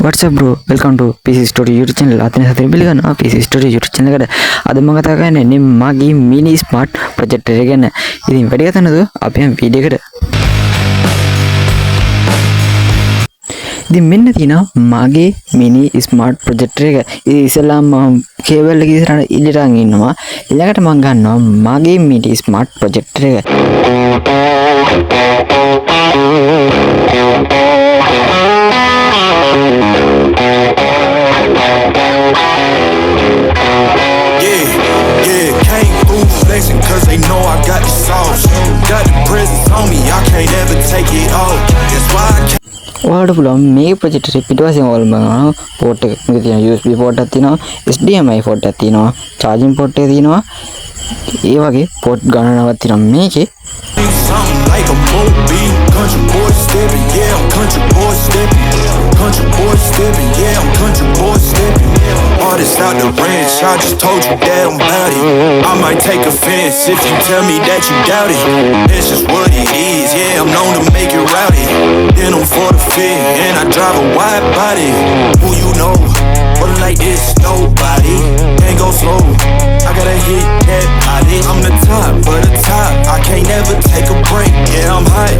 What's up bro? Welcome to PCStudio YouTube channel. Atin sa tinabil ka na PCStudio YouTube channel kada. Adu mga taga na ni magi mini smart projector kana. Idin wedi ka tanadu අපි යම් video එකට. ඉතින් මෙන්න තියෙනවා මගේ mini smart projector එක. ඉතින් ඉස්සෙල්ලාම කේබල් එක ඉස්සරහට ඉල්ලටන් ඉන්නවා. ඊළඟට මම ගන්නවා මගේ mini smart projector එක. Cause they know I got the sauce. Got the presents on me, I can't ever take it off. That's why I can't. ඔයාලට පුළුවන් මේ ප්‍රොජෙක්ටර් එක පිටුපසින් ඕල්ම පෝට් එකක් තියෙනවා, USB පෝට් එකක් තියෙනවා, HDMI පෝට් එකක් තියෙනවා, charging පෝට් එක තියෙනවා. ඒ වගේ පෝට් ගණනාවක් තියෙනවා මේකේ. Something like a movie. Country boy stepping, yeah, I'm country boy stepping. Country boy stepping, yeah, I'm country boy stepping. Artist out the ranch, I just told you that I'm bout it. I might take offense if you tell me that you doubt it. It's just what it is, yeah, I'm known to make it rowdy. Then I'm for the fit, and I drive a wide body. Who you know? But like this, nobody. Can't go slow, I gotta hit that body. I'm the top of the top, I can't never take a break. Yeah, I'm hot,